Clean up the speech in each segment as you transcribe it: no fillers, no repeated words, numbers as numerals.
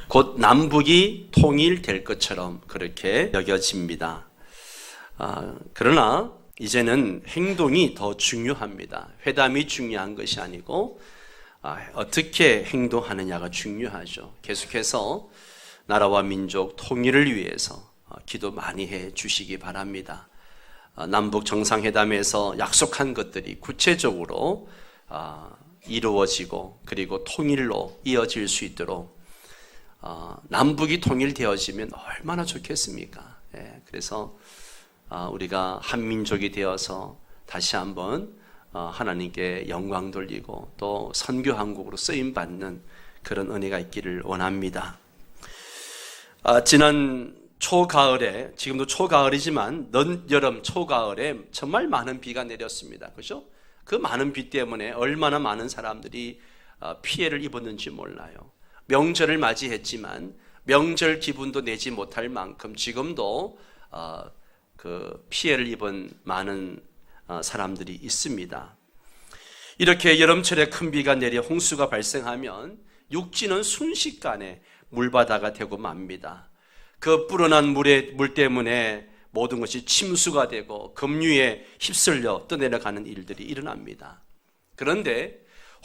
곧 남북이 통일될 것처럼 그렇게 여겨집니다. 그러나 이제는 행동이 더 중요합니다. 회담이 중요한 것이 아니고 어떻게 행동하느냐가 중요하죠. 계속해서 나라와 민족 통일을 위해서 기도 많이 해 주시기 바랍니다. 남북 정상회담에서 약속한 것들이 구체적으로 이루어지고 그리고 통일로 이어질 수 있도록 남북이 통일되어지면 얼마나 좋겠습니까? 그래서 우리가 한민족이 되어서 다시 한번 하나님께 영광 돌리고 또 선교한국으로 쓰임받는 그런 은혜가 있기를 원합니다. 지난 초가을에, 지금도 초가을이지만 늦여름 초가을에 정말 많은 비가 내렸습니다. 그렇죠? 그 많은 비 때문에 얼마나 많은 사람들이 피해를 입었는지 몰라요. 명절을 맞이했지만 명절 기분도 내지 못할 만큼 지금도 그 피해를 입은 많은 사람들이 있습니다. 이렇게 여름철에 큰 비가 내려 홍수가 발생하면 육지는 순식간에 물바다가 되고 맙니다. 그 불어난 물 때문에 모든 것이 침수가 되고 급류에 휩쓸려 떠내려가는 일들이 일어납니다. 그런데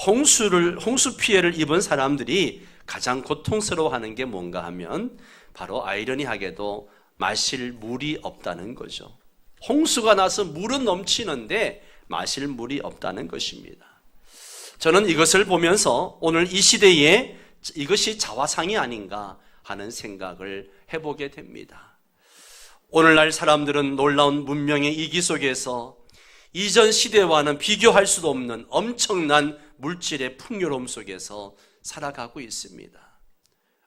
홍수 피해를 입은 사람들이 가장 고통스러워하는 게 뭔가 하면 바로 아이러니하게도 마실 물이 없다는 거죠. 홍수가 나서 물은 넘치는데 마실 물이 없다는 것입니다. 저는 이것을 보면서 오늘 이 시대에 이것이 자화상이 아닌가 하는 생각을 해보게 됩니다. 오늘날 사람들은 놀라운 문명의 이기 속에서 이전 시대와는 비교할 수도 없는 엄청난 물질의 풍요로움 속에서 살아가고 있습니다.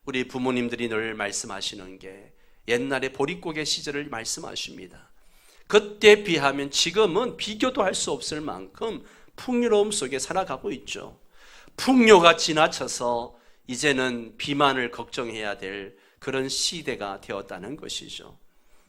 우리 부모님들이 늘 말씀하시는 게 옛날에 보릿고개 시절을 말씀하십니다. 그때 비하면 지금은 비교도 할 수 없을 만큼 풍요로움 속에 살아가고 있죠. 풍요가 지나쳐서 이제는 비만을 걱정해야 될 그런 시대가 되었다는 것이죠.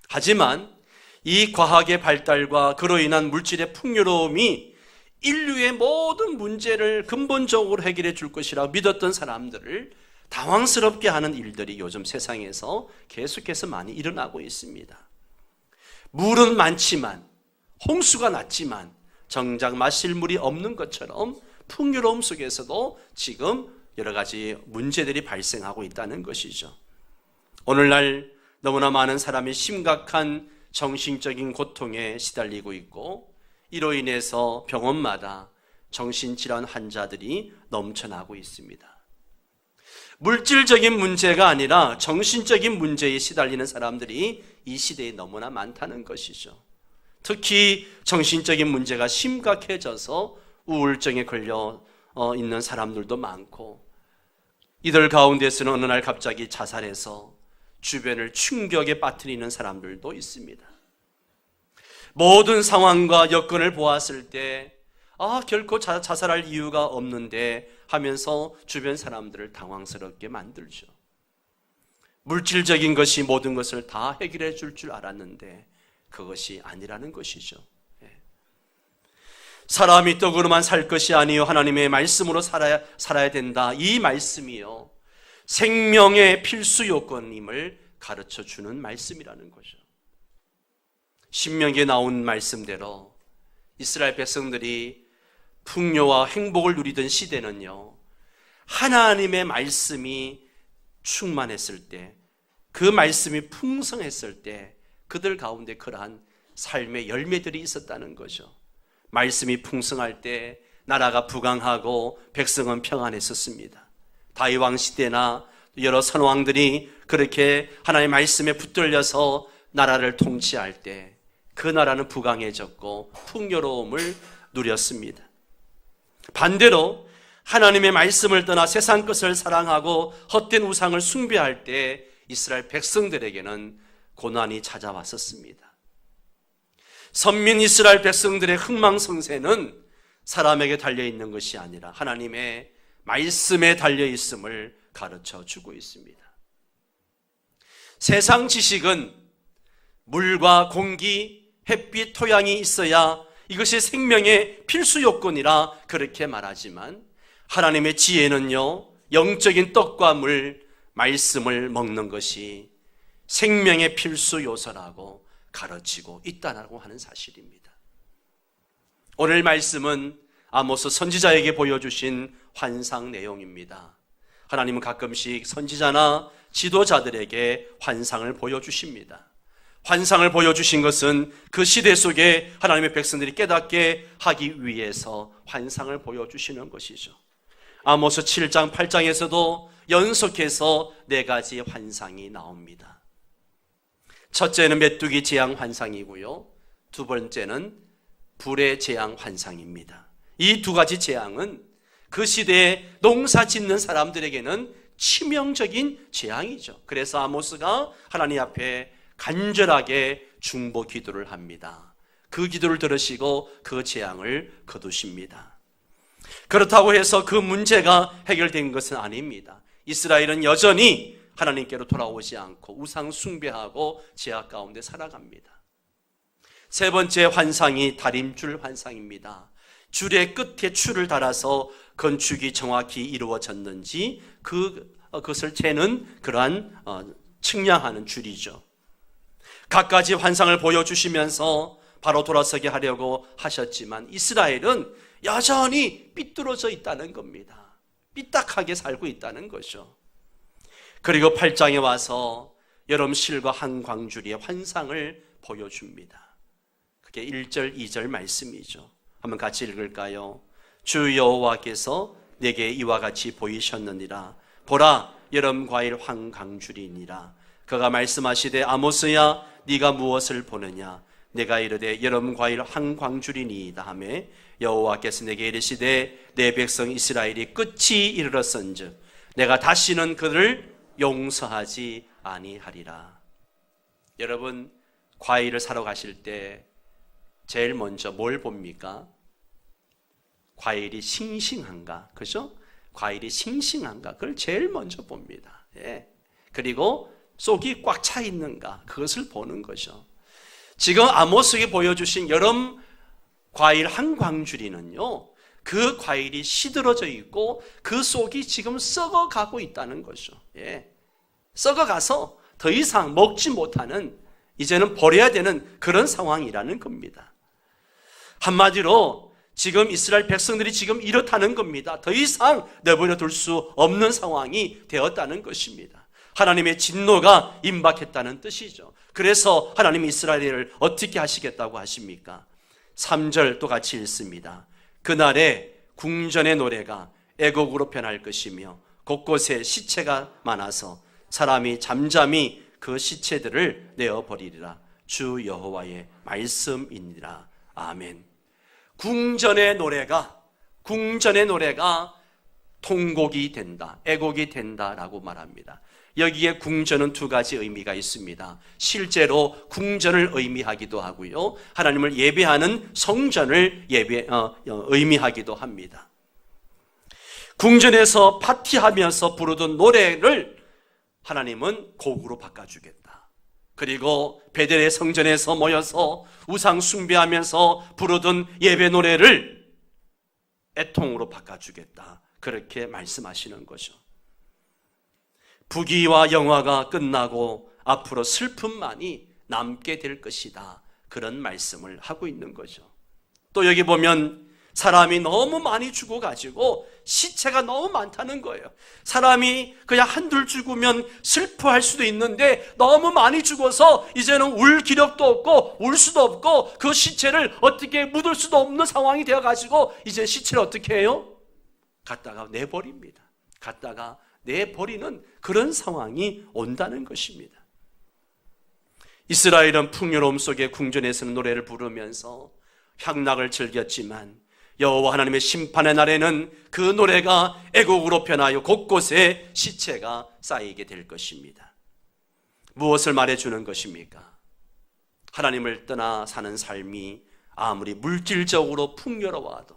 하지만 이 과학의 발달과 그로 인한 물질의 풍요로움이 인류의 모든 문제를 근본적으로 해결해 줄 것이라고 믿었던 사람들을 당황스럽게 하는 일들이 요즘 세상에서 계속해서 많이 일어나고 있습니다. 물은 많지만, 홍수가 났지만 정작 마실 물이 없는 것처럼 풍요로움 속에서도 지금 여러 가지 문제들이 발생하고 있다는 것이죠. 오늘날 너무나 많은 사람이 심각한 정신적인 고통에 시달리고 있고 이로 인해서 병원마다 정신질환 환자들이 넘쳐나고 있습니다. 물질적인 문제가 아니라 정신적인 문제에 시달리는 사람들이 이 시대에 너무나 많다는 것이죠. 특히 정신적인 문제가 심각해져서 우울증에 걸려 있는 사람들도 많고 이들 가운데서는 어느 날 갑자기 자살해서 주변을 충격에 빠뜨리는 사람들도 있습니다. 모든 상황과 여건을 보았을 때 결코 자살할 이유가 없는데 하면서 주변 사람들을 당황스럽게 만들죠. 물질적인 것이 모든 것을 다 해결해 줄 알았는데 그것이 아니라는 것이죠. 사람이 떡으로만 살 것이 아니요 하나님의 말씀으로 살아야 된다. 이 말씀이요 생명의 필수 요건임을 가르쳐 주는 말씀이라는 거죠. 신명기에 나온 말씀대로 이스라엘 백성들이 풍요와 행복을 누리던 시대는요, 하나님의 말씀이 충만했을 때, 그 말씀이 풍성했을 때 그들 가운데 그러한 삶의 열매들이 있었다는 거죠. 말씀이 풍성할 때 나라가 부강하고 백성은 평안했었습니다. 다윗 왕 시대나 여러 선왕들이 그렇게 하나님의 말씀에 붙들려서 나라를 통치할 때 그 나라는 부강해졌고 풍요로움을 누렸습니다. 반대로 하나님의 말씀을 떠나 세상 것을 사랑하고 헛된 우상을 숭배할 때 이스라엘 백성들에게는 고난이 찾아왔었습니다. 선민 이스라엘 백성들의 흥망성쇠는 사람에게 달려있는 것이 아니라 하나님의 말씀에 달려있음을 가르쳐 주고 있습니다. 세상 지식은 물과 공기, 햇빛, 토양이 있어야 이것이 생명의 필수 요건이라 그렇게 말하지만 하나님의 지혜는요, 영적인 떡과 물, 말씀을 먹는 것이 생명의 필수 요소라고 가르치고 있다고 하는 사실입니다. 오늘 말씀은 아모스 선지자에게 보여주신 환상 내용입니다. 하나님은 가끔씩 선지자나 지도자들에게 환상을 보여주십니다. 환상을 보여주신 것은 그 시대 속에 하나님의 백성들이 깨닫게 하기 위해서 환상을 보여주시는 것이죠. 아모스 7장, 8장에서도 연속해서 4가지 환상이 나옵니다. 첫째는 메뚜기 재앙 환상이고요. 두 번째는 불의 재앙 환상입니다. 이 2가지 재앙은 그 시대에 농사 짓는 사람들에게는 치명적인 재앙이죠. 그래서 아모스가 하나님 앞에 간절하게 중보 기도를 합니다. 그 기도를 들으시고 그 재앙을 거두십니다. 그렇다고 해서 그 문제가 해결된 것은 아닙니다. 이스라엘은 여전히 하나님께로 돌아오지 않고 우상 숭배하고 죄악 가운데 살아갑니다. 세 번째 환상이 다림줄 환상입니다. 줄의 끝에 줄을 달아서 건축이 정확히 이루어졌는지 그것을 재는 그러한 측량하는 줄이죠. 갖가지 환상을 보여주시면서 바로 돌아서게 하려고 하셨지만 이스라엘은 여전히 삐뚤어져 있다는 겁니다. 삐딱하게 살고 있다는 거죠. 그리고 8장에 와서 여름 실과 한광줄의 환상을 보여줍니다. 그게 1절, 2절 말씀이죠. 한번 같이 읽을까요? 주 여호와께서 내게 이와 같이 보이셨느니라. 보라, 여름 과일 한광줄이니라. 그가 말씀하시되 아모스야, 네가 무엇을 보느냐? 내가 이르되 여름 과일 한광줄이니이다 하며 여호와께서 내게 이르시되 내 백성 이스라엘이 끝이 이르렀은즉 내가 다시는 그를 용서하지 아니하리라. 여러분, 과일을 사러 가실 때 제일 먼저 뭘 봅니까? 과일이 싱싱한가? 그죠? 과일이 싱싱한가? 그걸 제일 먼저 봅니다. 예. 그리고 속이 꽉 차 있는가? 그것을 보는 거죠. 지금 아모스에게 보여주신 여름 과일 한광줄이는요, 그 과일이 시들어져 있고 그 속이 지금 썩어가고 있다는 거죠. 예. 썩어가서 더 이상 먹지 못하는, 이제는 버려야 되는 그런 상황이라는 겁니다. 한마디로 지금 이스라엘 백성들이 지금 이렇다는 겁니다. 더 이상 내버려 둘 수 없는 상황이 되었다는 것입니다. 하나님의 진노가 임박했다는 뜻이죠. 그래서 하나님이 이스라엘을 어떻게 하시겠다고 하십니까? 3절 또 같이 읽습니다. 그날에 궁전의 노래가 애곡으로 변할 것이며 곳곳에 시체가 많아서 사람이 잠잠히 그 시체들을 내어버리리라. 주 여호와의 말씀이니라. 아멘. 궁전의 노래가 통곡이 된다, 애곡이 된다라고 말합니다. 여기에 궁전은 2가지 의미가 있습니다. 실제로 궁전을 의미하기도 하고요, 하나님을 예배하는 성전을 의미하기도 합니다. 궁전에서 파티하면서 부르던 노래를 하나님은 곡으로 바꿔주겠다. 그리고 베델의 성전에서 모여서 우상 숭배하면서 부르던 예배 노래를 애통으로 바꿔주겠다. 그렇게 말씀하시는 거죠. 부귀와 영화가 끝나고 앞으로 슬픔만이 남게 될 것이다. 그런 말씀을 하고 있는 거죠. 또 여기 보면 사람이 너무 많이 죽어가지고 시체가 너무 많다는 거예요. 사람이 그냥 한둘 죽으면 슬퍼할 수도 있는데 너무 많이 죽어서 이제는 울 기력도 없고 울 수도 없고 그 시체를 어떻게 묻을 수도 없는 상황이 되어가지고 이제 시체를 어떻게 해요? 갖다가 내버립니다. 갖다가 내버리는 그런 상황이 온다는 것입니다. 이스라엘은 풍요로움 속에 궁전에서는 노래를 부르면서 향락을 즐겼지만 여호와 하나님의 심판의 날에는 그 노래가 애곡으로 변하여 곳곳에 시체가 쌓이게 될 것입니다. 무엇을 말해주는 것입니까? 하나님을 떠나 사는 삶이 아무리 물질적으로 풍요로워도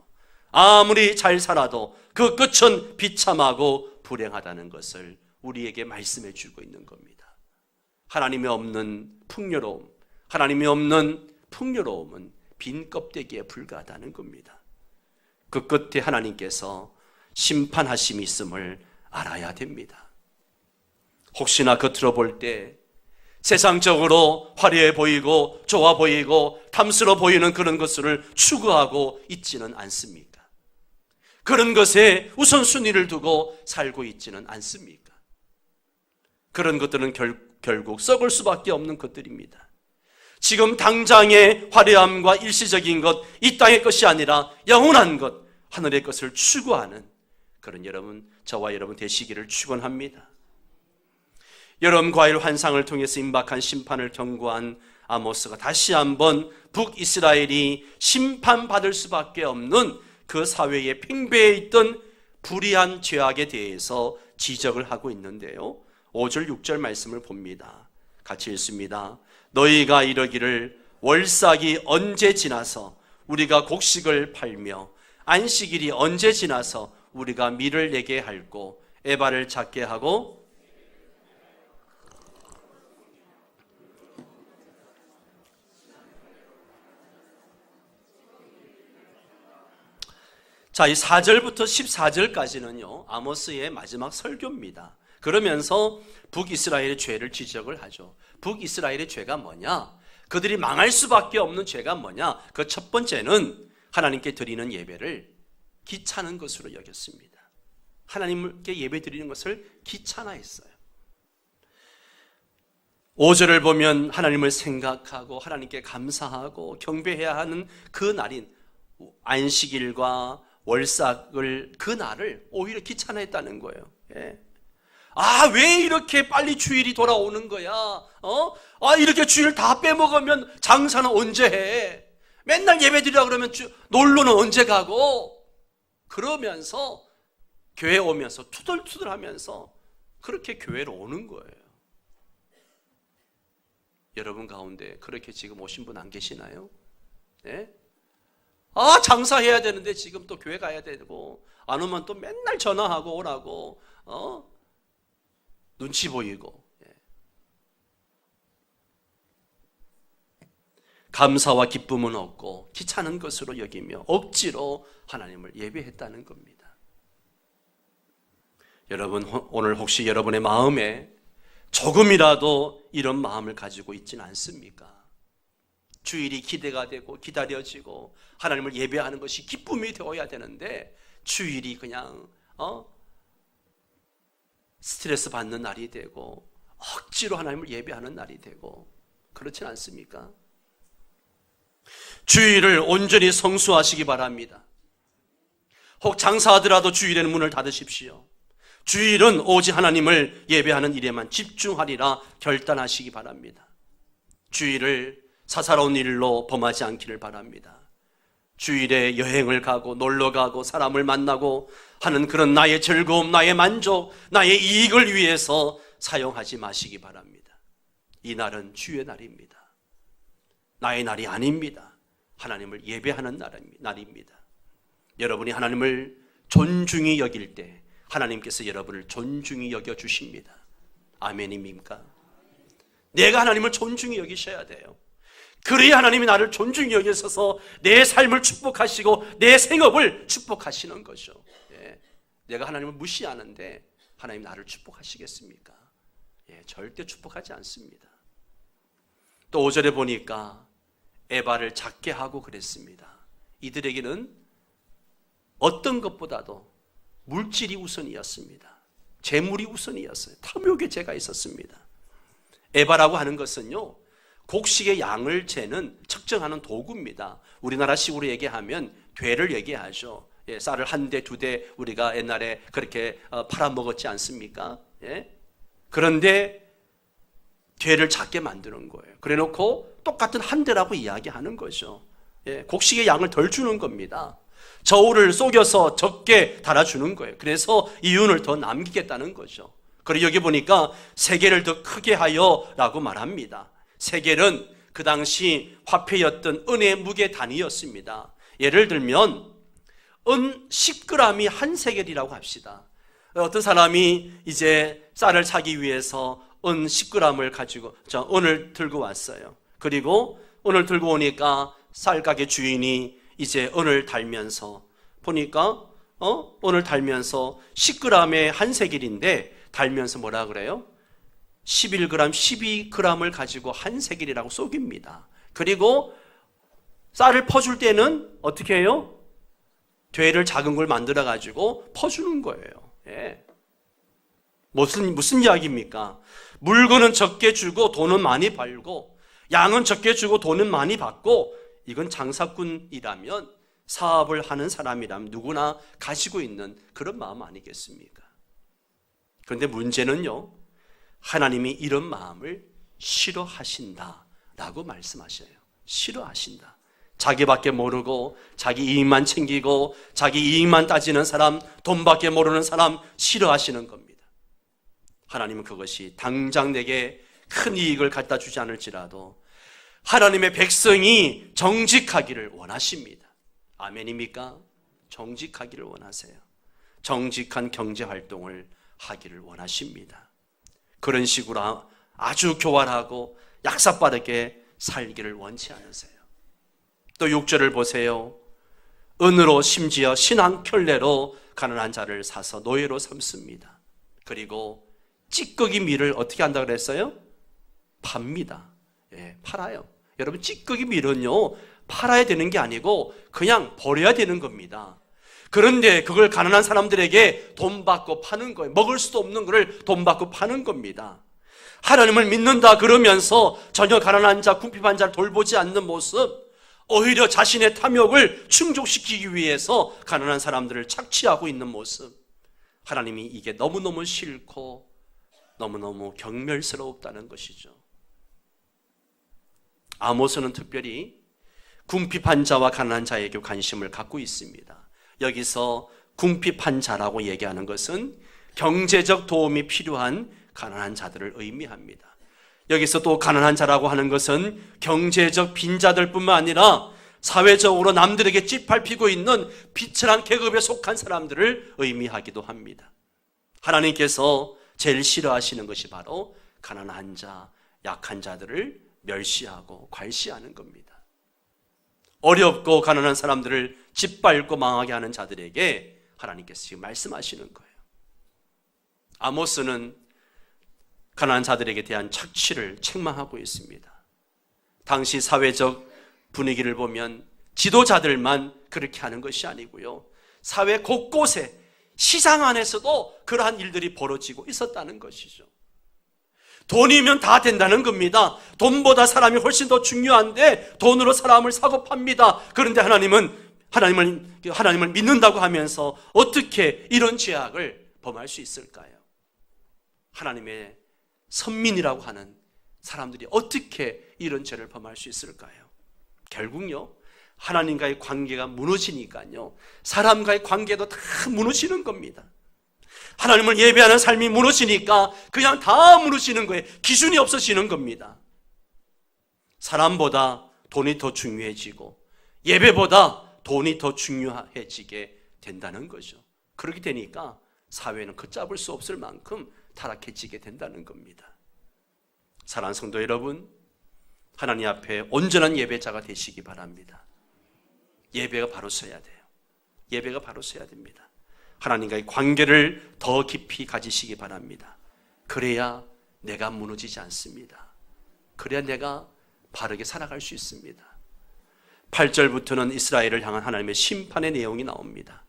아무리 잘 살아도 그 끝은 비참하고 불행하다는 것을 우리에게 말씀해 주고 있는 겁니다. 하나님이 없는 풍요로움, 하나님이 없는 풍요로움은 빈 껍데기에 불과하다는 겁니다. 그 끝에 하나님께서 심판하심이 있음을 알아야 됩니다. 혹시나 겉으로 볼 때 세상적으로 화려해 보이고 좋아 보이고 탐스러워 보이는 그런 것을 추구하고 있지는 않습니까? 그런 것에 우선순위를 두고 살고 있지는 않습니까? 그런 것들은 결국 썩을 수밖에 없는 것들입니다. 지금 당장의 화려함과 일시적인 것, 이 땅의 것이 아니라 영원한 것, 하늘의 것을 추구하는 그런 저와 여러분 되시기를 축원합니다. 여름 과일 환상을 통해서 임박한 심판을 경고한 아모스가 다시 한번 북이스라엘이 심판받을 수밖에 없는 그 사회에 팽배해 있던 불의한 죄악에 대해서 지적을 하고 있는데요. 5절 6절 말씀을 봅니다. 같이 읽습니다. 너희가 이러기를 월삭이 언제 지나서 우리가 곡식을 팔며 안식일이 언제 지나서 우리가 밀을 내게 할고 에바를 작게 하고 자, 이 4절부터 14절까지는요 아모스의 마지막 설교입니다. 그러면서 북이스라엘의 죄를 지적을 하죠. 북이스라엘의 죄가 뭐냐? 그들이 망할 수밖에 없는 죄가 뭐냐? 그 첫 번째는 하나님께 드리는 예배를 귀찮은 것으로 여겼습니다. 하나님께 예배 드리는 것을 귀찮아했어요. 5절을 보면 하나님을 생각하고 하나님께 감사하고 경배해야 하는 그 날인 안식일과 월삭을 그 날을 오히려 귀찮아했다는 거예요. 예. 왜 이렇게 빨리 주일이 돌아오는 거야? 이렇게 주일 다 빼먹으면 장사는 언제 해? 맨날 예배 드리라 그러면 놀러는 언제 가고? 그러면서 교회 오면서 투덜투덜 하면서 그렇게 교회로 오는 거예요. 여러분 가운데 그렇게 지금 오신 분 안 계시나요? 네? 장사해야 되는데 지금 또 교회 가야 되고 안 오면 또 맨날 전화하고 오라고 눈치 보이고 감사와 기쁨은 없고 귀찮은 것으로 여기며 억지로 하나님을 예배했다는 겁니다. 여러분 오늘 혹시 여러분의 마음에 조금이라도 이런 마음을 가지고 있지는 않습니까? 주일이 기대가 되고 기다려지고 하나님을 예배하는 것이 기쁨이 되어야 되는데 주일이 그냥 스트레스 받는 날이 되고 억지로 하나님을 예배하는 날이 되고 그렇진 않습니까? 주일을 온전히 성수하시기 바랍니다. 혹 장사하더라도 주일에는 문을 닫으십시오. 주일은 오직 하나님을 예배하는 일에만 집중하리라 결단하시기 바랍니다. 주일을 사사로운 일로 범하지 않기를 바랍니다. 주일에 여행을 가고 놀러 가고 사람을 만나고 하는 그런 나의 즐거움, 나의 만족, 나의 이익을 위해서 사용하지 마시기 바랍니다. 이 날은 주의 날입니다. 나의 날이 아닙니다. 하나님을 예배하는 날입니다. 여러분이 하나님을 존중히 여길 때 하나님께서 여러분을 존중히 여겨주십니다. 아멘입니까? 내가 하나님을 존중히 여기셔야 돼요. 그래야 하나님이 나를 존중히 여기셔서 내 삶을 축복하시고 내 생업을 축복하시는 거죠. 내가 하나님을 무시하는데 하나님 나를 축복하시겠습니까? 절대 축복하지 않습니다. 또 5절에 보니까 에바를 작게 하고 그랬습니다. 이들에게는 어떤 것보다도 물질이 우선이었습니다. 재물이 우선이었어요. 탐욕의 죄가 있었습니다. 에바라고 하는 것은요 곡식의 양을 재는 측정하는 도구입니다. 우리나라 식으로 얘기하면 되를 얘기하죠. 쌀을 한 대, 두 대 우리가 옛날에 그렇게 팔아먹었지 않습니까? 그런데 되를 작게 만드는 거예요. 그래놓고 똑같은 한 대라고 이야기하는 거죠. 곡식의 양을 덜 주는 겁니다. 저울을 속여서 적게 달아주는 거예요. 그래서 이윤을 더 남기겠다는 거죠. 그리고 여기 보니까 세겔을 더 크게 하여 라고 말합니다. 세겔은 그 당시 화폐였던 은의 무게 단위였습니다. 예를 들면 은 10g이 한 세겔이라고 합시다. 어떤 사람이 이제 쌀을 사기 위해서 은 10g을 가지고 은을 들고 왔어요. 그리고 은을 들고 오니까 쌀 가게 주인이 이제 은을 달면서 보니까 은을 달면서 10g에 한 세겔인데 달면서 뭐라 그래요? 11g, 12g을 가지고 한 세겔이라고 속입니다. 그리고 쌀을 퍼줄 때는 어떻게 해요? 되를 작은 걸 만들어 가지고 퍼주는 거예요. 예. 무슨 이야기입니까? 물건은 적게 주고 돈은 많이 벌고, 양은 적게 주고 돈은 많이 받고, 이건 장사꾼이라면, 사업을 하는 사람이라면 누구나 가지고 있는 그런 마음 아니겠습니까? 그런데 문제는요, 하나님이 이런 마음을 싫어하신다라고 말씀하셔요. 싫어하신다. 자기밖에 모르고 자기 이익만 챙기고 자기 이익만 따지는 사람, 돈밖에 모르는 사람 싫어하시는 겁니다. 하나님은 그것이 당장 내게 큰 이익을 갖다 주지 않을지라도 하나님의 백성이 정직하기를 원하십니다. 아멘입니까? 정직하기를 원하세요. 정직한 경제활동을 하기를 원하십니다. 그런 식으로 아주 교활하고 약삭빠르게 살기를 원치 않으세요. 또 6절을 보세요. 은으로 심지어 신한 켤레로 가난한 자를 사서 노예로 삼습니다. 그리고 찌꺼기 밀을 어떻게 한다고 그랬어요? 팝니다. 예, 팔아요. 여러분, 찌꺼기 밀은요, 팔아야 되는 게 아니고 그냥 버려야 되는 겁니다. 그런데 그걸 가난한 사람들에게 돈 받고 파는 거예요. 먹을 수도 없는 것을 돈 받고 파는 겁니다. 하나님을 믿는다 그러면서 전혀 가난한 자, 궁핍한 자를 돌보지 않는 모습, 오히려 자신의 탐욕을 충족시키기 위해서 가난한 사람들을 착취하고 있는 모습, 하나님이 이게 너무너무 싫고 너무너무 경멸스럽다는 것이죠. 아모스는 특별히 궁핍한 자와 가난한 자에게 관심을 갖고 있습니다. 여기서 궁핍한 자라고 얘기하는 것은 경제적 도움이 필요한 가난한 자들을 의미합니다. 여기서 또 가난한 자라고 하는 것은 경제적 빈자들 뿐만 아니라 사회적으로 남들에게 찌밟히고 있는 비천한 계급에 속한 사람들을 의미하기도 합니다. 하나님께서 제일 싫어하시는 것이 바로 가난한 자, 약한 자들을 멸시하고 괄시하는 겁니다. 어렵고 가난한 사람들을 짓밟고 망하게 하는 자들에게 하나님께서 지금 말씀하시는 거예요. 아모스는 가난한 자들에게 대한 착취를 책망하고 있습니다. 당시 사회적 분위기를 보면 지도자들만 그렇게 하는 것이 아니고요, 사회 곳곳에, 시장 안에서도 그러한 일들이 벌어지고 있었다는 것이죠. 돈이면 다 된다는 겁니다. 돈보다 사람이 훨씬 더 중요한데 돈으로 사람을 사고 팝니다. 그런데 하나님을 믿는다고 하면서 어떻게 이런 죄악을 범할 수 있을까요? 하나님의 선민이라고 하는 사람들이 어떻게 이런 죄를 범할 수 있을까요? 결국요, 하나님과의 관계가 무너지니까요, 사람과의 관계도 다 무너지는 겁니다. 하나님을 예배하는 삶이 무너지니까 그냥 다 무너지는 거예요. 기준이 없어지는 겁니다. 사람보다 돈이 더 중요해지고 예배보다 돈이 더 중요해지게 된다는 거죠. 그렇게 되니까 사회는 걷잡을 수 없을 만큼 타락해지게 된다는 겁니다. 사랑하는 성도 여러분, 하나님 앞에 온전한 예배자가 되시기 바랍니다. 예배가 바로 서야 돼요. 예배가 바로 서야 됩니다. 하나님과의 관계를 더 깊이 가지시기 바랍니다. 그래야 내가 무너지지 않습니다. 그래야 내가 바르게 살아갈 수 있습니다. 8절부터는 이스라엘을 향한 하나님의 심판의 내용이 나옵니다.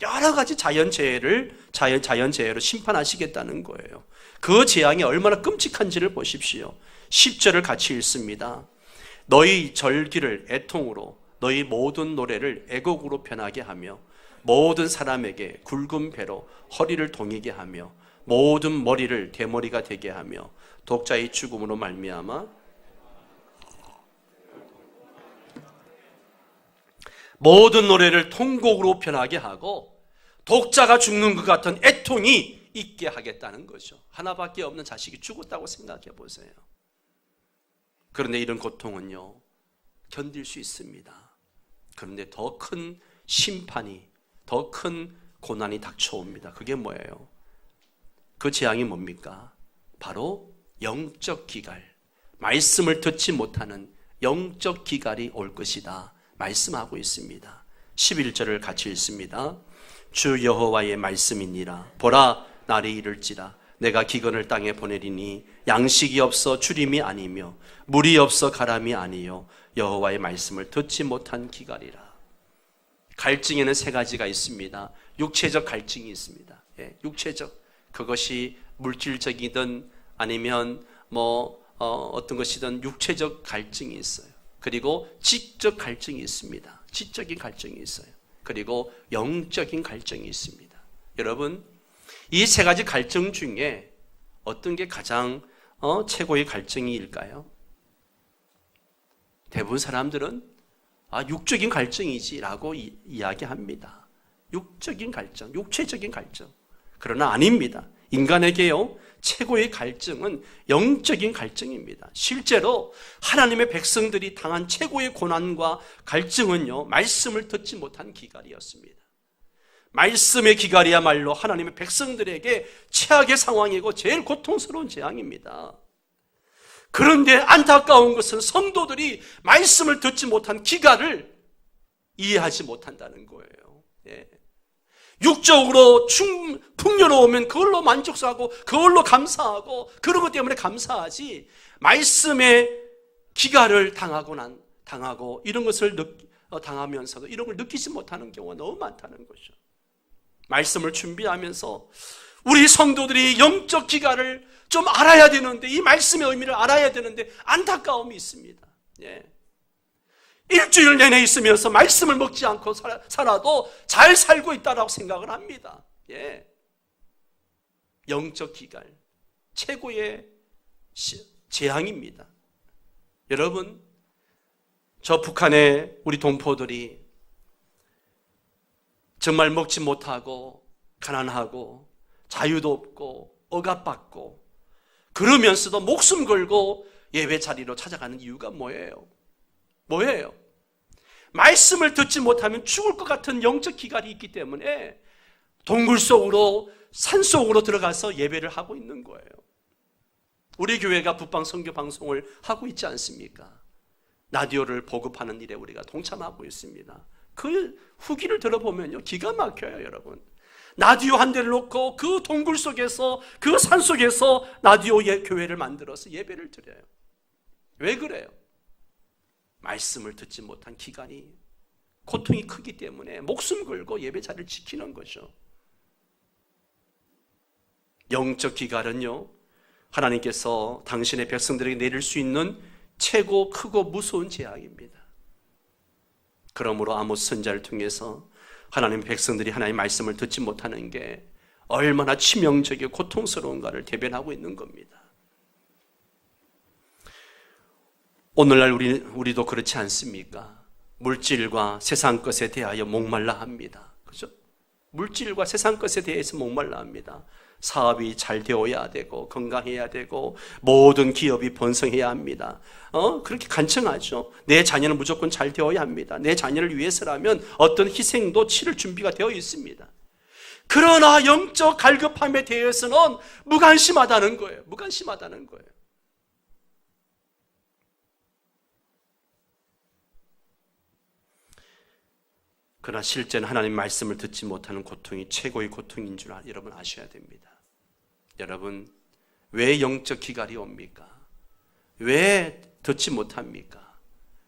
여러 가지 자연재해로 심판하시겠다는 거예요. 그 재앙이 얼마나 끔찍한지를 보십시오. 10절을 같이 읽습니다. 너희 절기를 애통으로, 너희 모든 노래를 애곡으로 변하게 하며 모든 사람에게 굵은 배로 허리를 동이게 하며 모든 머리를 대머리가 되게 하며 독자의 죽음으로 말미암아 모든 노래를 통곡으로 변하게 하고 독자가 죽는 것 같은 애통이 있게 하겠다는 거죠. 하나밖에 없는 자식이 죽었다고 생각해 보세요. 그런데 이런 고통은요, 견딜 수 있습니다. 그런데 더 큰 심판이, 더 큰 고난이 닥쳐옵니다. 그게 뭐예요? 그 재앙이 뭡니까? 바로 영적 기갈, 말씀을 듣지 못하는 영적 기갈이 올 것이다 말씀하고 있습니다. 11절을 같이 읽습니다. 주 여호와의 말씀이니라. 보라, 날이 이를지라 내가 기근을 땅에 보내리니 양식이 없어 주림이 아니며 물이 없어 가람이 아니요 여호와의 말씀을 듣지 못한 기갈이라. 갈증에는 세 가지가 있습니다. 육체적 갈증이 있습니다. 육체적, 그것이 물질적이든 아니면 어떤 것이든 육체적 갈증이 있어요. 그리고 지적 갈증이 있습니다. 지적인 갈증이 있어요. 그리고 영적인 갈증이 있습니다. 여러분, 이 세 가지 갈증 중에 어떤 게 가장 최고의 갈증일까요? 대부분 사람들은 육적인 갈증이지라고 이야기합니다. 육적인 갈증, 육체적인 갈증. 그러나 아닙니다. 인간에게요, 최고의 갈증은 영적인 갈증입니다. 실제로 하나님의 백성들이 당한 최고의 고난과 갈증은요, 말씀을 듣지 못한 기갈이었습니다. 말씀의 기갈이야말로 하나님의 백성들에게 최악의 상황이고 제일 고통스러운 재앙입니다. 그런데 안타까운 것은 성도들이 말씀을 듣지 못한 기갈을 이해하지 못한다는 거예요. 육적으로 풍요로우면 그걸로 만족하고 그걸로 감사하고 그런 것 때문에 감사하지, 말씀의 기갈을 당하고 이런 것을 당하면서도 이런 걸 느끼지 못하는 경우가 너무 많다는 거죠. 말씀을 준비하면서 우리 성도들이 영적 기갈을 좀 알아야 되는데, 이 말씀의 의미를 알아야 되는데 안타까움이 있습니다. 일주일 내내 있으면서 말씀을 먹지 않고 살아도 잘 살고 있다라고 생각을 합니다. 영적 기갈, 최고의 재앙입니다. 여러분, 저 북한의 우리 동포들이 정말 먹지 못하고 가난하고 자유도 없고 억압받고 그러면서도 목숨 걸고 예배 자리로 찾아가는 이유가 뭐예요? 말씀을 듣지 못하면 죽을 것 같은 영적 기갈이 있기 때문에 동굴 속으로, 산 속으로 들어가서 예배를 하고 있는 거예요. 우리 교회가 북방 선교 방송을 하고 있지 않습니까? 라디오를 보급하는 일에 우리가 동참하고 있습니다. 그 후기를 들어보면요, 기가 막혀요. 여러분, 라디오 한 대를 놓고 그 동굴 속에서, 그 산 속에서 라디오 교회를 만들어서 예배를 드려요. 왜 그래요? 말씀을 듣지 못한 기간이, 고통이 크기 때문에 목숨 걸고 예배 자리를 지키는 거죠. 영적 기갈은요, 하나님께서 당신의 백성들에게 내릴 수 있는 최고 크고 무서운 재앙입니다. 그러므로 아모스 선지자를 통해서 하나님의 백성들이 하나님의 말씀을 듣지 못하는 게 얼마나 치명적이고 고통스러운가를 대변하고 있는 겁니다. 오늘날 우리도 그렇지 않습니까? 물질과 세상 것에 대하여 목말라 합니다. 그죠? 물질과 세상 것에 대해서 목말라 합니다. 사업이 잘 되어야 되고 건강해야 되고 모든 기업이 번성해야 합니다. 그렇게 간청하죠. 내 자녀는 무조건 잘 되어야 합니다. 내 자녀를 위해서라면 어떤 희생도 치를 준비가 되어 있습니다. 그러나 영적 갈급함에 대해서는 무관심하다는 거예요. 무관심하다는 거예요. 그러나 실제는 하나님 말씀을 듣지 못하는 고통이 최고의 고통인 줄 여러분 아셔야 됩니다. 여러분, 왜 영적 기갈이 옵니까? 왜 듣지 못합니까?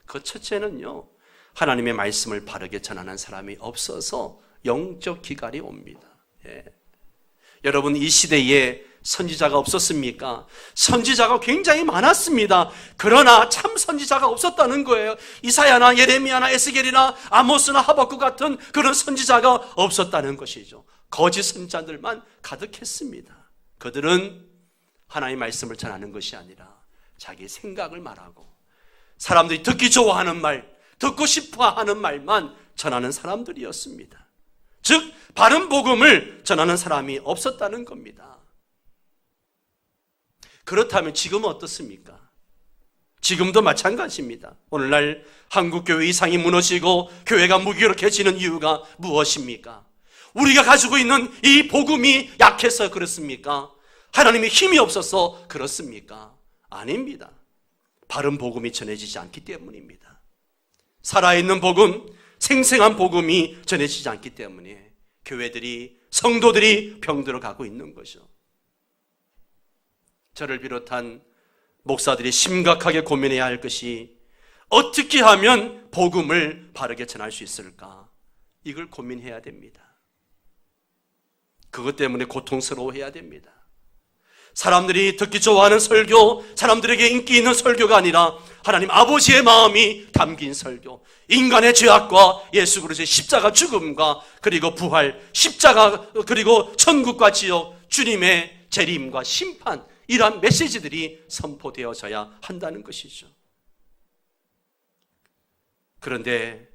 그 첫째는요, 하나님의 말씀을 바르게 전하는 사람이 없어서 영적 기갈이 옵니다. 여러분, 이 시대에 선지자가 없었습니까? 선지자가 굉장히 많았습니다. 그러나 참 선지자가 없었다는 거예요. 이사야나 예레미야나 에스겔이나 아모스나 하박국 같은 그런 선지자가 없었다는 것이죠. 거짓 선지자들만 가득했습니다. 그들은 하나님의 말씀을 전하는 것이 아니라 자기 생각을 말하고 사람들이 듣기 좋아하는 말, 듣고 싶어하는 말만 전하는 사람들이었습니다. 즉 바른 복음을 전하는 사람이 없었다는 겁니다. 그렇다면 지금은 어떻습니까? 지금도 마찬가지입니다. 오늘날 한국교회 이상이 무너지고 교회가 무기력해지는 이유가 무엇입니까? 우리가 가지고 있는 이 복음이 약해서 그렇습니까? 하나님의 힘이 없어서 그렇습니까? 아닙니다. 바른 복음이 전해지지 않기 때문입니다. 살아있는 복음, 생생한 복음이 전해지지 않기 때문에 교회들이, 성도들이 병들어 가고 있는 거죠. 저를 비롯한 목사들이 심각하게 고민해야 할 것이 어떻게 하면 복음을 바르게 전할 수 있을까? 이걸 고민해야 됩니다. 그것 때문에 고통스러워해야 됩니다. 사람들이 듣기 좋아하는 설교, 사람들에게 인기 있는 설교가 아니라 하나님 아버지의 마음이 담긴 설교, 인간의 죄악과 예수 그리스도의 십자가 죽음과 그리고 부활, 십자가 그리고 천국과 지옥, 주님의 재림과 심판, 이러한 메시지들이 선포되어져야 한다는 것이죠. 그런데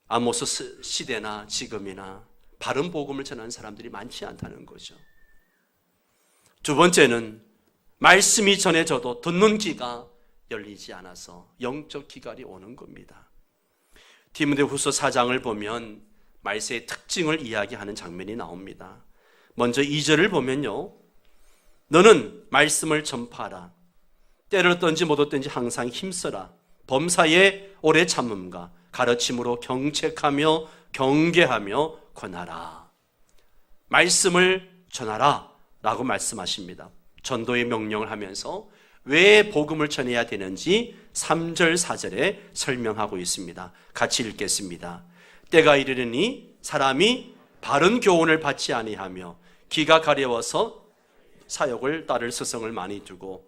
아모스 시대나 지금이나 바른 복음을 전하는 사람들이 많지 않다는 거죠. 두 번째는 말씀이 전해져도 듣는 귀가 열리지 않아서 영적 기갈이 오는 겁니다. 디모데후서 4장을 보면 말세의 특징을 이야기하는 장면이 나옵니다. 먼저 2절을 보면요, 너는 말씀을 전파하라. 때를 얻든지 못 얻든지 항상 힘써라. 범사에 오래 참음과 가르침으로 경책하며 경계하며 권하라. 말씀을 전하라 라고 말씀하십니다. 전도의 명령을 하면서 왜 복음을 전해야 되는지 3절 4절에 설명하고 있습니다. 같이 읽겠습니다. 때가 이르르니 사람이 바른 교훈을 받지 아니하며 귀가 가려워서 사욕을 따를 스승을 많이 두고,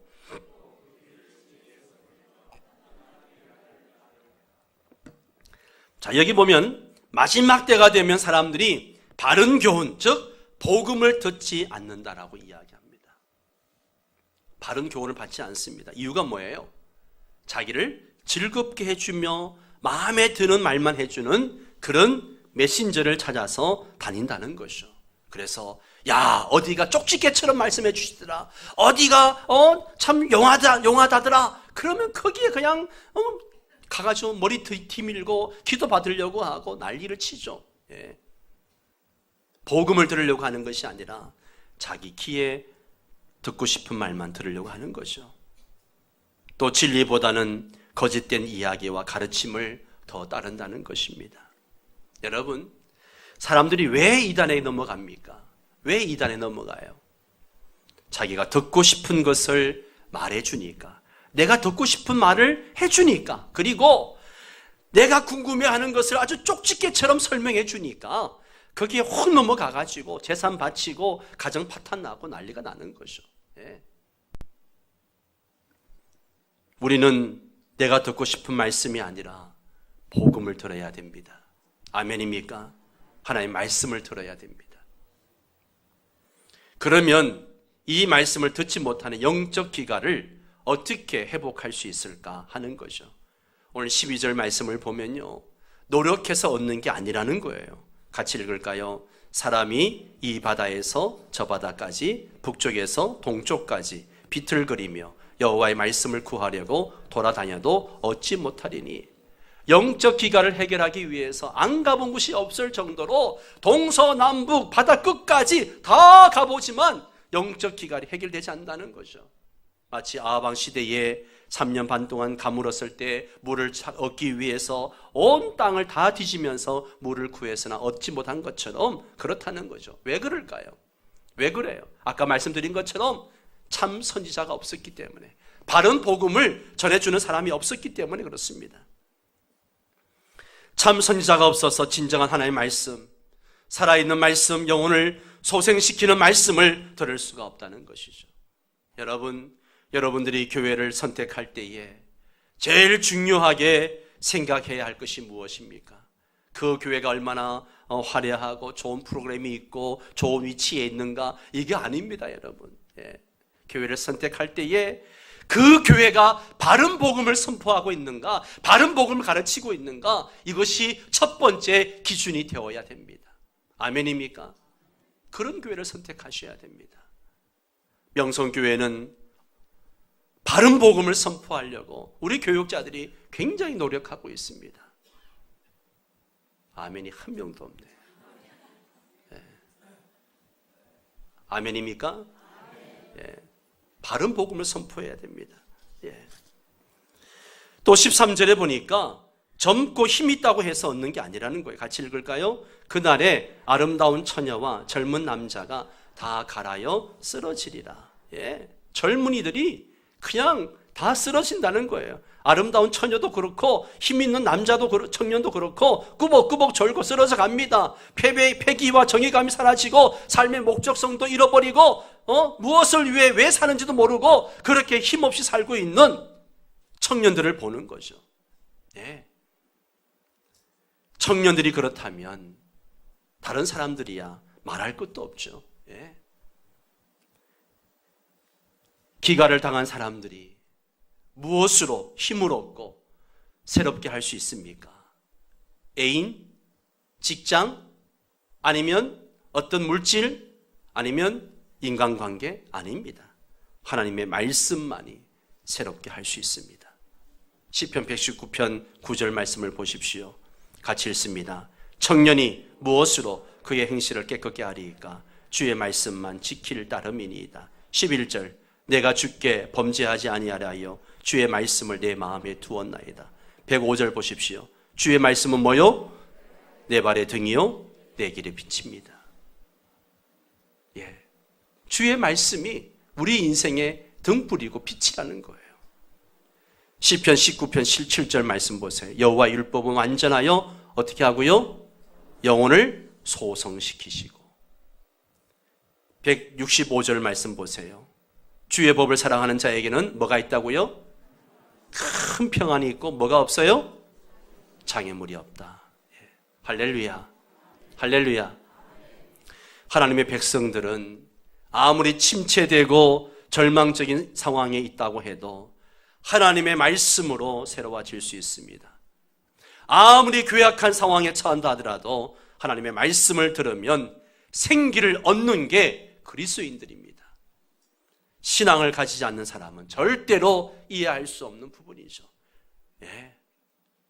자, 여기 보면 마지막 때가 되면 사람들이 바른 교훈, 즉 복음을 듣지 않는다라고 이야기합니다. 바른 교훈을 받지 않습니다. 이유가 뭐예요? 자기를 즐겁게 해주며 마음에 드는 말만 해주는 그런 메신저를 찾아서 다닌다는 것이죠. 그래서 야, 어디가 쪽지게처럼 말씀해 주시더라, 어디가 참 용하다더라, 그러면 거기에 그냥 가가지고 머리 뒤밀고 기도 받으려고 하고 난리를 치죠. 예. 복음을 들으려고 하는 것이 아니라 자기 귀에 듣고 싶은 말만 들으려고 하는 거죠. 또 진리보다는 거짓된 이야기와 가르침을 더 따른다는 것입니다. 여러분, 사람들이 왜 이단에 넘어갑니까? 왜 이단에 넘어가요? 자기가 듣고 싶은 것을 말해주니까, 내가 듣고 싶은 말을 해주니까, 그리고 내가 궁금해하는 것을 아주 쪽집게처럼 설명해 주니까 거기에 확 넘어가가지고 재산 바치고 가정 파탄 나고 난리가 나는 거죠. 예. 우리는 내가 듣고 싶은 말씀이 아니라 복음을 들어야 됩니다. 아멘입니까? 하나님의 말씀을 들어야 됩니다. 그러면 이 말씀을 듣지 못하는 영적 기갈을 어떻게 회복할 수 있을까 하는 거죠. 오늘 12절 말씀을 보면요, 노력해서 얻는 게 아니라는 거예요. 같이 읽을까요? 사람이 이 바다에서 저 바다까지, 북쪽에서 동쪽까지 비틀거리며 여호와의 말씀을 구하려고 돌아다녀도 얻지 못하리니, 영적 기갈을 해결하기 위해서 안 가본 곳이 없을 정도로 동서남북 바다 끝까지 다 가보지만 영적 기갈이 해결되지 않는다는 거죠. 마치 아방 시대에 3년 반 동안 가물었을 때 물을 얻기 위해서 온 땅을 다 뒤지면서 물을 구해서나 얻지 못한 것처럼 그렇다는 거죠. 왜 그럴까요? 왜 그래요? 아까 말씀드린 것처럼 참 선지자가 없었기 때문에, 바른 복음을 전해주는 사람이 없었기 때문에 그렇습니다. 참 선지자가 없어서 진정한 하나님의 말씀, 살아있는 말씀, 영혼을 소생시키는 말씀을 들을 수가 없다는 것이죠. 여러분들이 교회를 선택할 때에 제일 중요하게 생각해야 할 것이 무엇입니까? 그 교회가 얼마나 화려하고 좋은 프로그램이 있고 좋은 위치에 있는가, 이게 아닙니다, 여러분. 예. 교회를 선택할 때에 그 교회가 바른 복음을 선포하고 있는가, 바른 복음을 가르치고 있는가, 이것이 첫 번째 기준이 되어야 됩니다. 아멘입니까? 그런 교회를 선택하셔야 됩니다. 명성교회는 바른 복음을 선포하려고 우리 교육자들이 굉장히 노력하고 있습니다. 아멘이 한 명도 없네요. 네. 아멘입니까? 예. 바른 복음을 선포해야 됩니다. 예. 또 13절에 보니까 젊고 힘 있다고 해서 얻는 게 아니라는 거예요. 같이 읽을까요? 그날에 아름다운 처녀와 젊은 남자가 다 갈아여 쓰러지리라. 젊은이들이 그냥 다 쓰러진다는 거예요. 아름다운 처녀도 그렇고 힘 있는 남자도 청년도 그렇고 꾸벅꾸벅 졸고 쓰러져 갑니다. 패기와 정의감이 사라지고 삶의 목적성도 잃어버리고 무엇을 위해 왜 사는지도 모르고 그렇게 힘없이 살고 있는 청년들을 보는 거죠. 청년들이 그렇다면 다른 사람들이야 말할 것도 없죠. 기가를 당한 사람들이 무엇으로 힘을 얻고 새롭게 할 수 있습니까? 애인? 직장? 아니면 어떤 물질? 아니면 인간관계? 아닙니다. 하나님의 말씀만이 새롭게 할 수 있습니다. 시편 119편 9절 말씀을 보십시오. 같이 읽습니다. 청년이 무엇으로 그의 행실을 깨끗게 하리이까? 주의 말씀만 지킬 따름이니이다. 11절 내가 주께 범죄하지 아니하려 하여 주의 말씀을 내 마음에 두었나이다. 105절 보십시오. 주의 말씀은 뭐요? 내 발의 등이요 내 길의 빛입니다. 주의 말씀이 우리 인생의 등불이고 빛이라는 거예요. 시편 19편 7절 말씀 보세요. 여호와 율법은 완전하여 어떻게 하고요? 영혼을 소성시키시고. 165절 말씀 보세요. 주의 법을 사랑하는 자에게는 뭐가 있다고요? 큰 평안이 있고 뭐가 없어요? 장애물이 없다. 할렐루야. 할렐루야. 하나님의 백성들은 아무리 침체되고 절망적인 상황에 있다고 해도 하나님의 말씀으로 새로워질 수 있습니다. 아무리 괴악한 상황에 처한다 하더라도 하나님의 말씀을 들으면 생기를 얻는 게 그리스도인들입니다. 신앙을 가지지 않는 사람은 절대로 이해할 수 없는 부분이죠.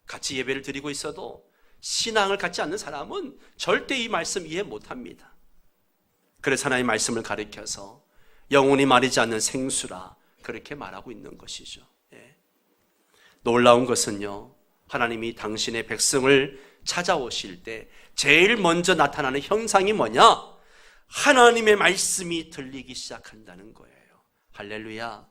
같이 예배를 드리고 있어도 신앙을 갖지 않는 사람은 절대 이 말씀 이해 못합니다. 그래서 하나님의 말씀을 가리켜서 영혼이 마르지 않는 생수라 그렇게 말하고 있는 것이죠. 놀라운 것은요, 하나님이 당신의 백성을 찾아오실 때 제일 먼저 나타나는 현상이 뭐냐? 하나님의 말씀이 들리기 시작한다는 거예요. 할렐루야.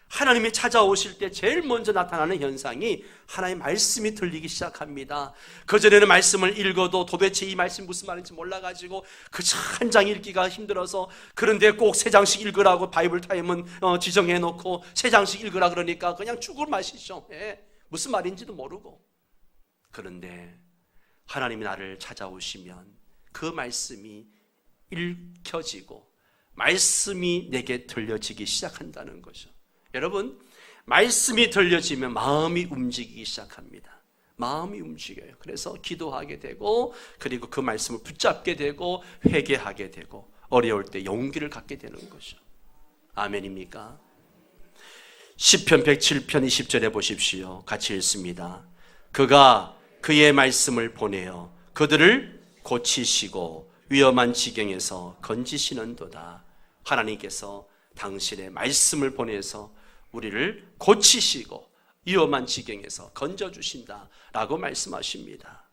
하나님이 찾아오실 때 제일 먼저 나타나는 현상이 하나님의 말씀이 들리기 시작합니다. 그전에는 말씀을 읽어도 도대체 이 말씀이 무슨 말인지 몰라가지고 그 한 장 읽기가 힘들어서, 그런데 꼭 세 장씩 읽으라고 바이블 타임은 지정해놓고 세 장씩 읽으라 그러니까 그냥 죽을 맛이죠. 무슨 말인지도 모르고. 그런데 하나님이 나를 찾아오시면 그 말씀이 읽혀지고 말씀이 내게 들려지기 시작한다는 거죠. 여러분, 말씀이 들려지면 마음이 움직이기 시작합니다. 마음이 움직여요. 그래서 기도하게 되고, 그리고 그 말씀을 붙잡게 되고, 회개하게 되고, 어려울 때 용기를 갖게 되는 거죠. 아멘입니까? 시편 107편 20절에 보십시오. 같이 읽습니다. 그가 그의 말씀을 보내어 그들을 고치시고 위험한 지경에서 건지시는도다. 하나님께서 당신의 말씀을 보내서 우리를 고치시고 위험한 지경에서 건져주신다라고 말씀하십니다.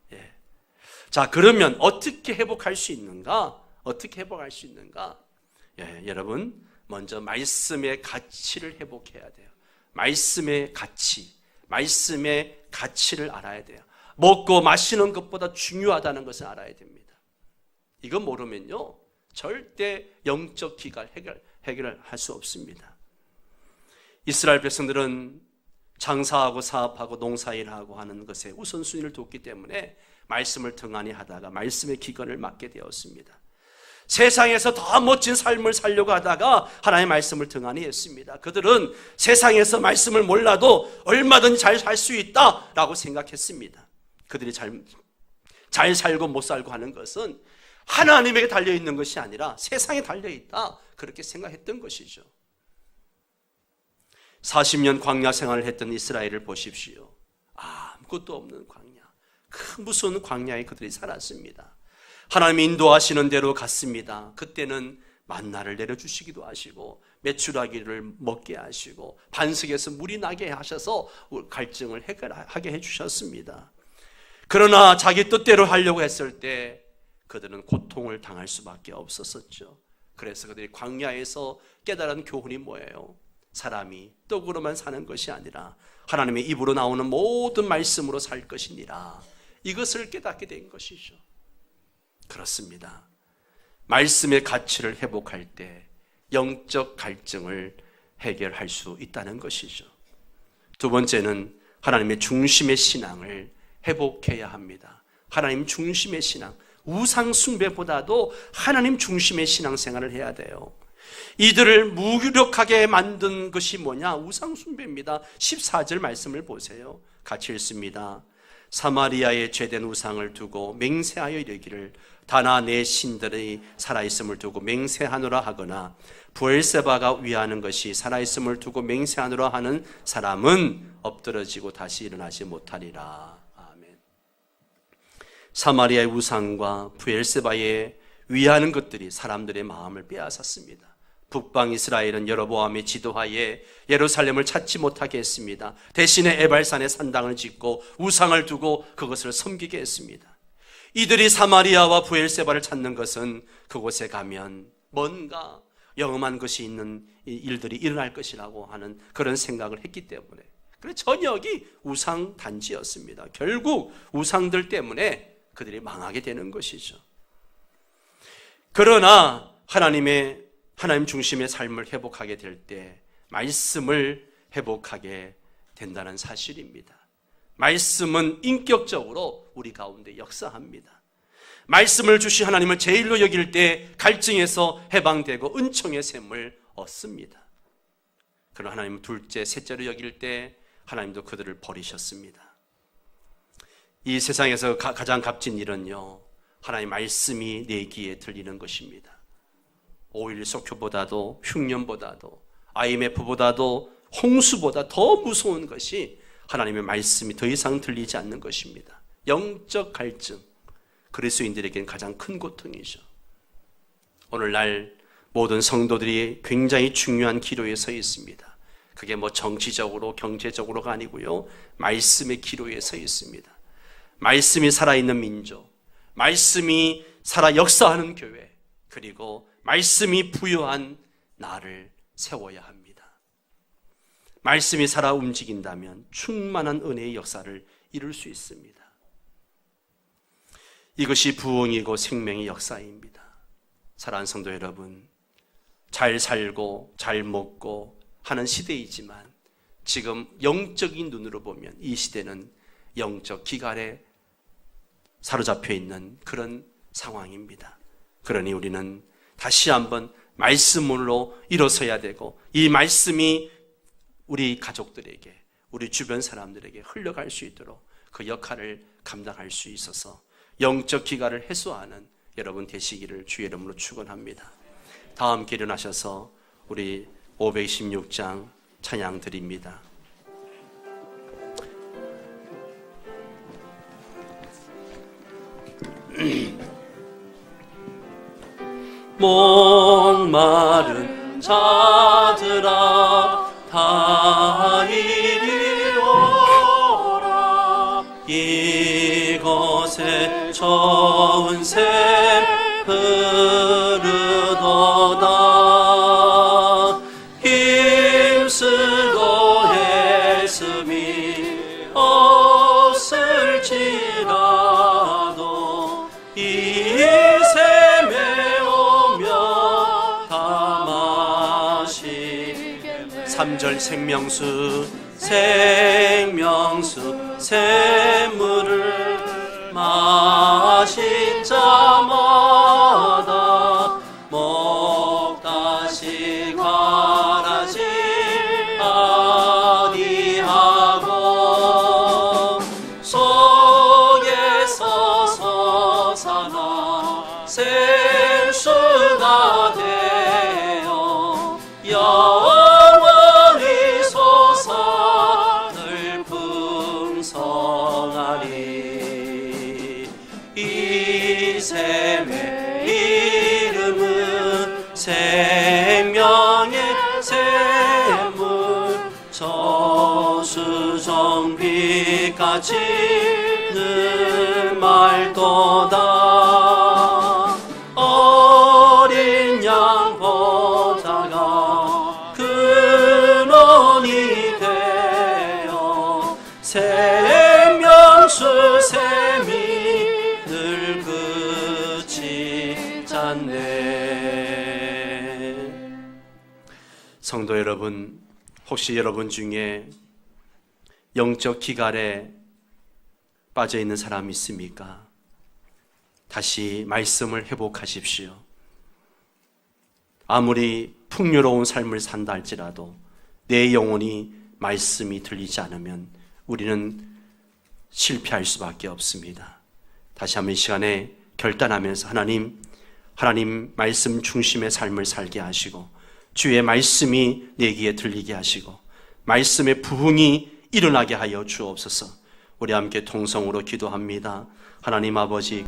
자, 그러면 어떻게 회복할 수 있는가? 어떻게 회복할 수 있는가? 여러분, 먼저 말씀의 가치를 회복해야 돼요. 말씀의 가치, 말씀의 가치를 알아야 돼요. 먹고 마시는 것보다 중요하다는 것을 알아야 됩니다. 이거 모르면요, 절대 영적 기갈 해결을 할 수 없습니다. 이스라엘 백성들은 장사하고 사업하고 농사일하고 하는 것에 우선순위를 뒀기 때문에 말씀을 등한히 하다가 말씀의 기근을 맞게 되었습니다. 세상에서 더 멋진 삶을 살려고 하다가 하나님의 말씀을 등한히 했습니다. 그들은 세상에서 말씀을 몰라도 얼마든지 잘 살 수 있다라고 생각했습니다. 그들이 잘 살고 못 살고 하는 것은 하나님에게 달려있는 것이 아니라 세상에 달려있다, 그렇게 생각했던 것이죠. 40년 광야 생활을 했던 이스라엘을 보십시오. 아무것도 없는 광야, 그 무서운 광야에 그들이 살았습니다. 하나님이 인도하시는 대로 갔습니다. 그때는 만나를 내려주시기도 하시고 메추라기를 먹게 하시고 반석에서 물이 나게 하셔서 갈증을 해결하게 해주셨습니다. 그러나 자기 뜻대로 하려고 했을 때 그들은 고통을 당할 수밖에 없었었죠. 그래서 그들이 광야에서 깨달은 교훈이 뭐예요? 사람이 떡으로만 사는 것이 아니라 하나님의 입으로 나오는 모든 말씀으로 살 것이니라. 이것을 깨닫게 된 것이죠. 그렇습니다. 말씀의 가치를 회복할 때 영적 갈증을 해결할 수 있다는 것이죠. 두 번째는 하나님의 중심의 신앙을 회복해야 합니다. 하나님 중심의 신앙, 우상 숭배보다도 하나님 중심의 신앙생활을 해야 돼요. 이들을 무기력하게 만든 것이 뭐냐? 우상 숭배입니다. 14절 말씀을 보세요. 같이 읽습니다. 사마리아에 죄된 우상을 두고 맹세하여 이르기를 다나 내 신들이 살아있음을 두고 맹세하노라 하거나 브엘세바가 위하는 것이 살아있음을 두고 맹세하노라 하는 사람은 엎드러지고 다시 일어나지 못하리라. 아멘. 사마리아의 우상과 브엘세바에 위하는 것들이 사람들의 마음을 빼앗았습니다. 북방 이스라엘은 여로보암의 지도하에 예루살렘을 찾지 못하게 했습니다. 대신에 에발산에 산당을 짓고 우상을 두고 그것을 섬기게 했습니다. 이들이 사마리아와 브엘세바를 찾는 것은 그곳에 가면 뭔가 영험한 것이 있는 일들이 일어날 것이라고 하는 그런 생각을 했기 때문에, 그래서 전역이 우상 단지였습니다. 결국 우상들 때문에 그들이 망하게 되는 것이죠. 그러나 하나님 중심의 삶을 회복하게 될 때 말씀을 회복하게 된다는 사실입니다. 말씀은 인격적으로 우리 가운데 역사합니다. 말씀을 주신 하나님을 제일로 여길 때 갈증에서 해방되고 은총의 샘을 얻습니다. 그러나 하나님은 둘째, 셋째로 여길 때 하나님도 그들을 버리셨습니다. 이 세상에서 가장 값진 일은요, 하나님의 말씀이 내 귀에 들리는 것입니다. 오일 석유보다도 흉년보다도 IMF보다도 홍수보다 더 무서운 것이 하나님의 말씀이 더 이상 들리지 않는 것입니다. 영적 갈증, 그리스도인들에게는 가장 큰 고통이죠. 오늘날 모든 성도들이 굉장히 중요한 기로에 서 있습니다. 그게 뭐 정치적으로 경제적으로가 아니고요, 말씀의 기로에 서 있습니다. 말씀이 살아있는 민족, 말씀이 살아 역사하는 교회, 그리고 말씀이 부여한 나를 세워야 합니다. 말씀이 살아 움직인다면 충만한 은혜의 역사를 이룰 수 있습니다. 이것이 부흥이고 생명의 역사입니다. 사랑하는 성도 여러분, 잘 살고 잘 먹고 하는 시대이지만 지금 영적인 눈으로 보면 이 시대는 영적 기갈에 사로잡혀 있는 그런 상황입니다. 그러니 우리는 다시 한번 말씀으로 일어서야 되고, 이 말씀이 우리 가족들에게, 우리 주변 사람들에게 흘러갈 수 있도록 그 역할을 감당할 수 있어서 영적 기갈을 해소하는 여러분 되시기를 주의 이름으로 축원합니다. 다 함께 일어나셔서 우리 516장 찬양 드립니다. 목마른 자들아 다 이리 오라. 이곳에 좋은 샘 흐르도다. 힘쓰고 애씀이 없을지라도 이 샘에 오며 다 마시겠네. 3절 생명수 샘물을 마신 자마다 목 다시 가라지 아니하고 속에서 솟아나 생수가 되어 영원히 솟아늘 풍성하리. 이 샘의 이름은 생명의 샘물, 저수정비까지 늘 맑도다. 어린 양 성도 여러분, 혹시 여러분 중에 영적 기갈에 빠져 있는 사람이 있습니까? 다시 말씀을 회복하십시오. 아무리 풍요로운 삶을 산다 할지라도 내 영혼이 말씀이 들리지 않으면 우리는 실패할 수밖에 없습니다. 다시 한번 이 시간에 결단하면서 하나님 말씀 중심의 삶을 살게 하시고 주의 말씀이 내 귀에 들리게 하시고 말씀의 부흥이 일어나게 하여 주옵소서. 우리 함께 통성으로 기도합니다. 하나님 아버지,